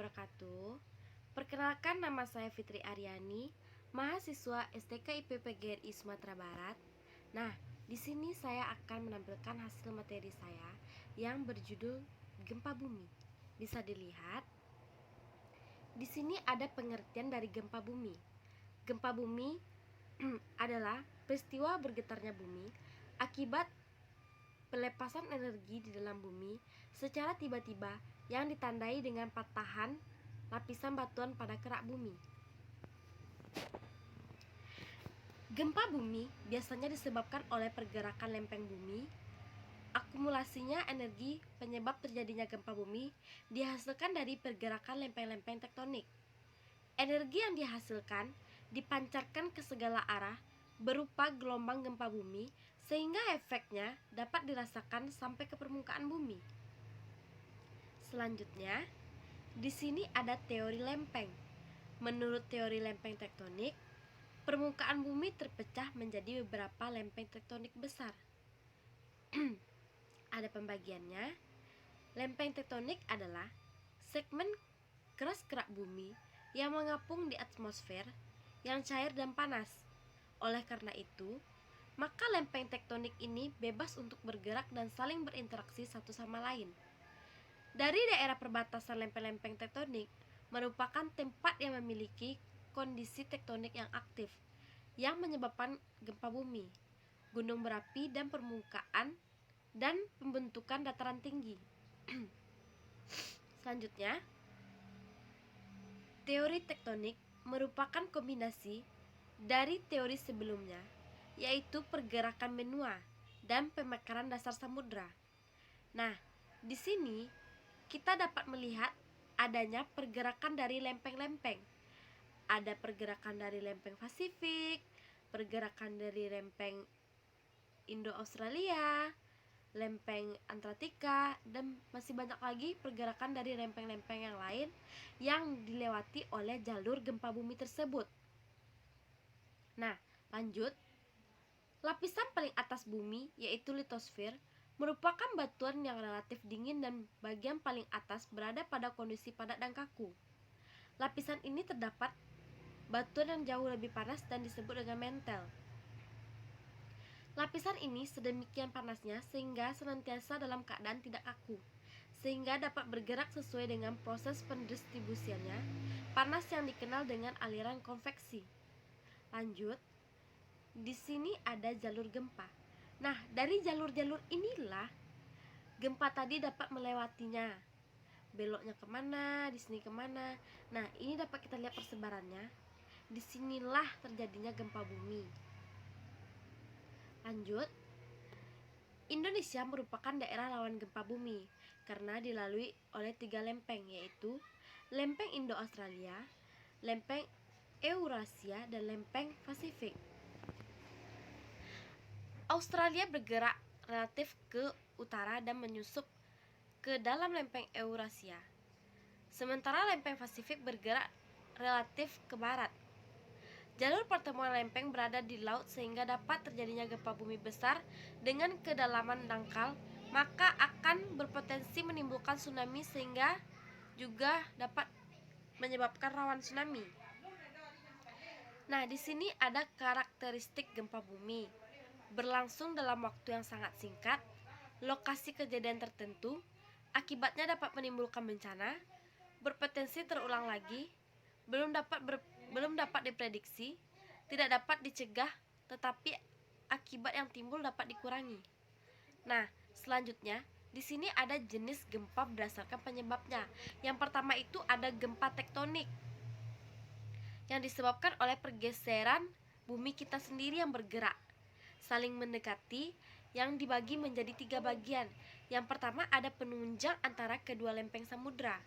wabarakatuh. Perkenalkan, nama saya Fitri Aryani, mahasiswa STK IPB GRI Sumatera Barat. Nah, di sini saya akan menampilkan hasil materi saya yang berjudul Gempa Bumi. Bisa dilihat di sini ada pengertian dari gempa bumi. Gempa bumi adalah peristiwa bergetarnya bumi akibat pelepasan energi di dalam bumi secara tiba-tiba yang ditandai dengan patahan lapisan batuan pada kerak bumi. Gempa bumi biasanya disebabkan oleh pergerakan lempeng bumi. Akumulasinya energi penyebab terjadinya gempa bumi dihasilkan dari pergerakan lempeng-lempeng tektonik. Energi yang dihasilkan dipancarkan ke segala arah berupa gelombang gempa bumi sehingga efeknya dapat dirasakan sampai ke permukaan bumi. Selanjutnya, di sini ada teori lempeng. Menurut teori lempeng tektonik, permukaan bumi terpecah menjadi beberapa lempeng tektonik besar. Ada pembagiannya. Lempeng tektonik adalah segmen keras kerak bumi yang mengapung di atmosfer yang cair dan panas. Oleh karena itu, maka lempeng tektonik ini bebas untuk bergerak dan saling berinteraksi satu sama lain. Dari daerah perbatasan lempeng-lempeng tektonik merupakan tempat yang memiliki kondisi tektonik yang aktif yang menyebabkan gempa bumi, gunung berapi dan permukaan dan pembentukan dataran tinggi. Selanjutnya, teori tektonik merupakan kombinasi dari teori sebelumnya, yaitu pergerakan benua dan pemekaran dasar samudra. Nah, di sini kita dapat melihat adanya pergerakan dari lempeng-lempeng. Ada pergerakan dari lempeng Pasifik, pergerakan dari lempeng Indo-Australia, lempeng Antartika, dan masih banyak lagi pergerakan dari lempeng-lempeng yang lain yang dilewati oleh jalur gempa bumi tersebut. Nah, lanjut. Lapisan paling atas bumi, yaitu litosfer, merupakan batuan yang relatif dingin dan bagian paling atas berada pada kondisi padat dan kaku. Lapisan ini terdapat batuan yang jauh lebih panas dan disebut dengan mantel. Lapisan ini sedemikian panasnya sehingga senantiasa dalam keadaan tidak kaku, sehingga dapat bergerak sesuai dengan proses pendistribusiannya, panas yang dikenal dengan aliran konveksi. Lanjut, di sini ada jalur gempa. Nah, dari jalur-jalur inilah gempa tadi dapat melewatinya. Beloknya kemana, di sini kemana. Nah, ini dapat kita lihat persebarannya. Disinilah terjadinya gempa bumi. Lanjut, Indonesia merupakan daerah rawan gempa bumi karena dilalui oleh 3 lempeng, yaitu lempeng Indo-Australia, lempeng Eurasia, dan lempeng Pasifik. Australia bergerak relatif ke utara dan menyusup ke dalam lempeng Eurasia, sementara lempeng Pasifik bergerak relatif ke barat. Jalur pertemuan lempeng berada di laut sehingga dapat terjadinya gempa bumi besar dengan kedalaman dangkal, maka akan berpotensi menimbulkan tsunami sehingga juga dapat menyebabkan rawan tsunami. Nah, di sini ada karakteristik gempa bumi. Berlangsung dalam waktu yang sangat singkat, lokasi kejadian tertentu, akibatnya dapat menimbulkan bencana, berpotensi terulang lagi, belum dapat diprediksi, tidak dapat dicegah, tetapi akibat yang timbul dapat dikurangi. Nah, selanjutnya di sini ada jenis gempa berdasarkan penyebabnya. Yang pertama itu ada gempa tektonik yang disebabkan oleh pergeseran bumi kita sendiri yang bergerak, saling mendekati, yang dibagi menjadi 3 bagian. Yang pertama ada penunjang antara kedua lempeng samudra.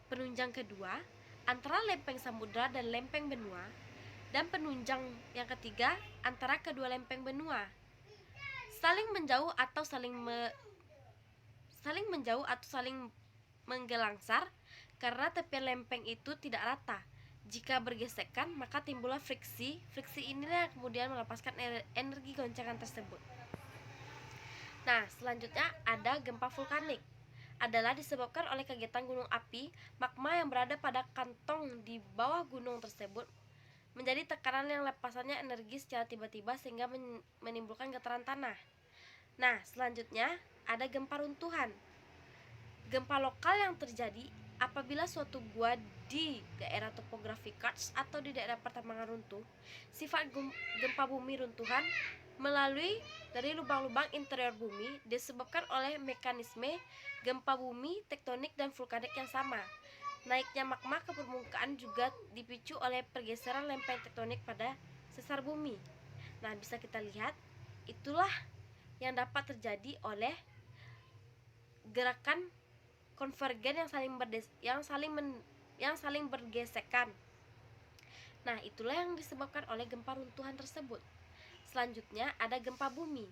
Penunjang kedua antara lempeng samudra dan lempeng benua, dan penunjang yang ketiga antara kedua lempeng benua. Saling menjauh atau saling menggelangsar karena tepian lempeng itu tidak rata. Jika bergesekan, maka timbullah friksi. Friksi inilah yang kemudian melepaskan energi goncangan tersebut. Nah, selanjutnya ada gempa vulkanik. adalah disebabkan oleh kegiatan gunung api. Magma yang berada pada kantong di bawah gunung tersebut menjadi tekanan yang lepasannya energi secara tiba-tiba sehingga menimbulkan getaran tanah. Nah, selanjutnya ada gempa runtuhan. Gempa lokal yang terjadi apabila suatu gua di daerah topografi karst atau di daerah pertambangan runtuh. Sifat gempa bumi runtuhan melalui dari lubang-lubang interior bumi disebabkan oleh mekanisme gempa bumi, tektonik, dan vulkanik yang sama. Naiknya magma ke permukaan juga dipicu oleh pergeseran lempeng tektonik pada sesar bumi. Nah, bisa kita lihat itulah yang dapat terjadi oleh gerakan konvergen yang saling bergesekan. Nah, itulah yang disebabkan oleh gempa runtuhan tersebut. Selanjutnya ada gempa bumi.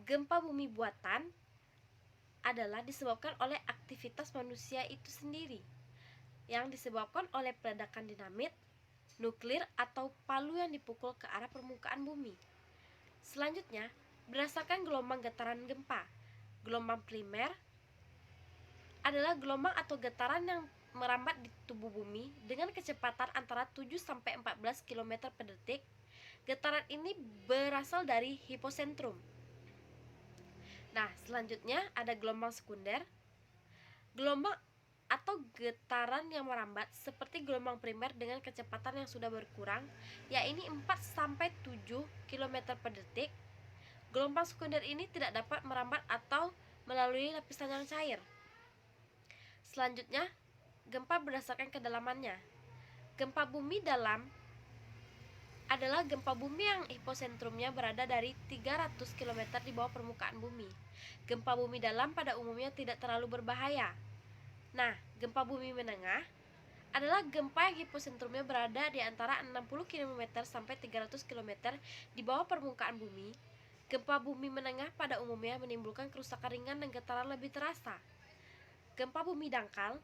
Gempa bumi buatan adalah disebabkan oleh aktivitas manusia itu sendiri, yang disebabkan oleh peledakan dinamit, nuklir, atau palu yang dipukul ke arah permukaan bumi. Selanjutnya, berdasarkan gelombang getaran gempa. Gelombang primer adalah gelombang atau getaran yang merambat di tubuh bumi dengan kecepatan antara 7-14 km per detik. Getaran ini berasal dari hiposentrum. Nah, selanjutnya ada gelombang sekunder. Gelombang atau getaran yang merambat seperti gelombang primer dengan kecepatan yang sudah berkurang, yaitu 4-7 km per detik. Gelombang sekunder ini tidak dapat merambat atau melalui lapisan yang cair. Selanjutnya, gempa berdasarkan kedalamannya. Gempa bumi dalam adalah gempa bumi yang hiposentrumnya berada dari 300 km di bawah permukaan bumi. Gempa bumi dalam pada umumnya tidak terlalu berbahaya. Nah, gempa bumi menengah adalah gempa yang hiposentrumnya berada di antara 60 km sampai 300 km di bawah permukaan bumi. Gempa bumi menengah pada umumnya menimbulkan kerusakan ringan dan getaran lebih terasa. Gempa bumi dangkal.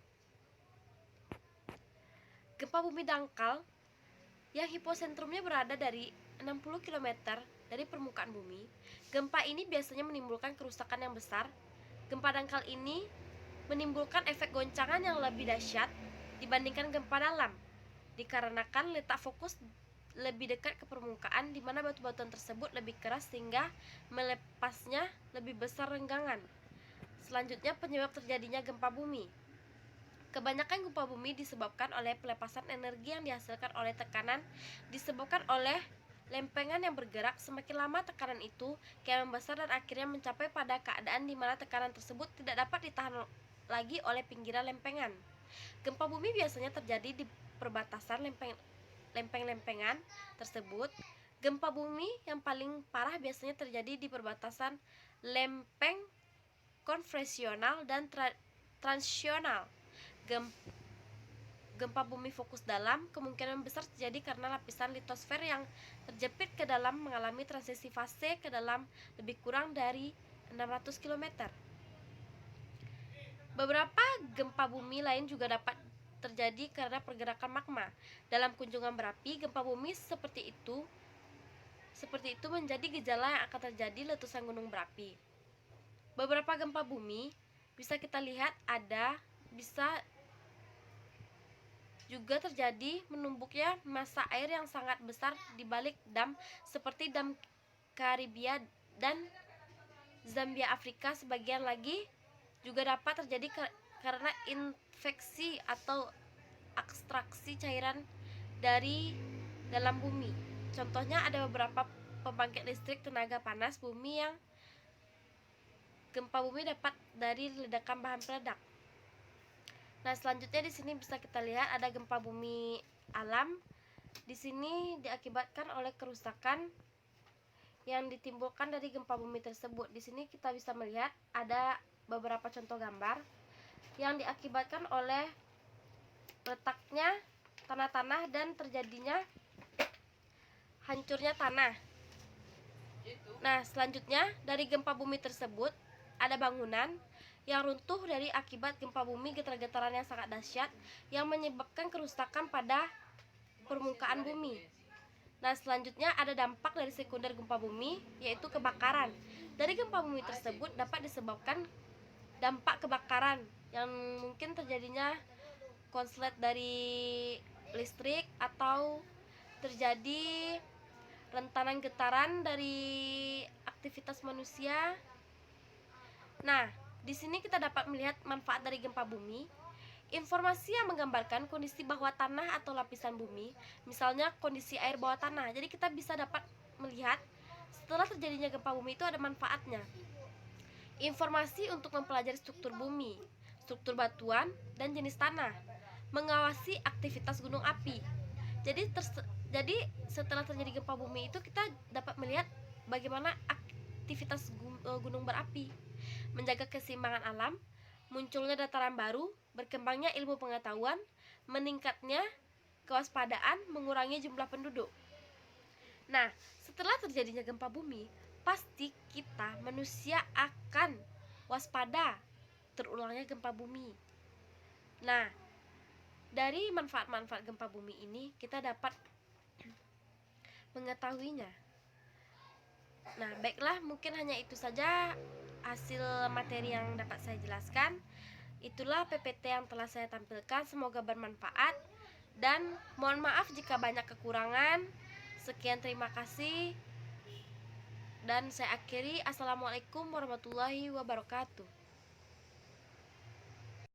Gempa bumi dangkal yang hiposentrumnya berada dari 60 km dari permukaan bumi. Gempa ini biasanya menimbulkan kerusakan yang besar. Gempa dangkal ini menimbulkan efek goncangan yang lebih dahsyat dibandingkan gempa dalam, dikarenakan letak fokus lebih dekat ke permukaan di mana batu-batuan tersebut lebih keras sehingga melepasnya lebih besar renggangan. Selanjutnya, penyebab terjadinya gempa bumi. Kebanyakan gempa bumi disebabkan oleh pelepasan energi yang dihasilkan oleh tekanan disebabkan oleh lempengan yang bergerak. Semakin lama tekanan itu kian membesar dan akhirnya mencapai pada keadaan di mana tekanan tersebut tidak dapat ditahan lagi oleh pinggiran lempengan. Gempa bumi biasanya terjadi di perbatasan lempeng-lempengan tersebut. Gempa bumi yang paling parah biasanya terjadi di perbatasan lempeng konvensional dan transisional. Gempa bumi fokus dalam kemungkinan besar terjadi karena lapisan litosfer yang terjepit ke dalam mengalami transisi fase ke dalam lebih kurang dari 600 km. Beberapa gempa bumi lain juga dapat terjadi karena pergerakan magma. Dalam kunjungan berapi, gempa bumi seperti itu menjadi gejala yang akan terjadi letusan gunung berapi. Beberapa gempa bumi bisa kita lihat bisa juga terjadi menumbuknya massa air yang sangat besar di balik dam seperti dam Karibia dan Zambia Afrika. Sebagian lagi juga dapat terjadi karena infeksi atau ekstraksi cairan dari dalam bumi. Contohnya ada beberapa pembangkit listrik tenaga panas bumi yang gempa bumi dapat dari ledakan bahan peledak. Nah, selanjutnya di sini bisa kita lihat ada gempa bumi alam. Di sini diakibatkan oleh kerusakan yang ditimbulkan dari gempa bumi tersebut. Di sini kita bisa melihat ada beberapa contoh gambar yang diakibatkan oleh letaknya tanah-tanah dan terjadinya hancurnya tanah. Nah, selanjutnya dari gempa bumi tersebut ada bangunan yang runtuh dari akibat gempa bumi getar-getaran yang sangat dahsyat yang menyebabkan kerusakan pada permukaan bumi. Nah, selanjutnya ada dampak dari sekunder gempa bumi, yaitu kebakaran. Dari gempa bumi tersebut dapat disebabkan dampak kebakaran yang mungkin terjadinya konslet dari listrik atau terjadi rentanan getaran dari aktivitas manusia. Nah, di sini kita dapat melihat manfaat dari gempa bumi. Informasi yang menggambarkan kondisi bawah tanah atau lapisan bumi, misalnya kondisi air bawah tanah. Jadi kita bisa dapat melihat setelah terjadinya gempa bumi itu ada manfaatnya. Informasi untuk mempelajari struktur bumi, struktur batuan, dan jenis tanah. Mengawasi aktivitas gunung api. Jadi setelah terjadi gempa bumi itu kita dapat melihat bagaimana aktivitas gunung berapi, menjaga keseimbangan alam, munculnya dataran baru, berkembangnya ilmu pengetahuan, meningkatnya kewaspadaan, mengurangi jumlah penduduk. Nah, setelah terjadinya gempa bumi, pasti kita manusia akan waspada terulangnya gempa bumi. Nah, dari manfaat-manfaat gempa bumi ini kita dapat mengetahuinya. Nah, baiklah, mungkin hanya itu saja hasil materi yang dapat saya jelaskan. Itulah PPT yang telah saya tampilkan, semoga bermanfaat dan mohon maaf jika banyak kekurangan. Sekian, terima kasih dan saya akhiri. Assalamualaikum warahmatullahi wabarakatuh.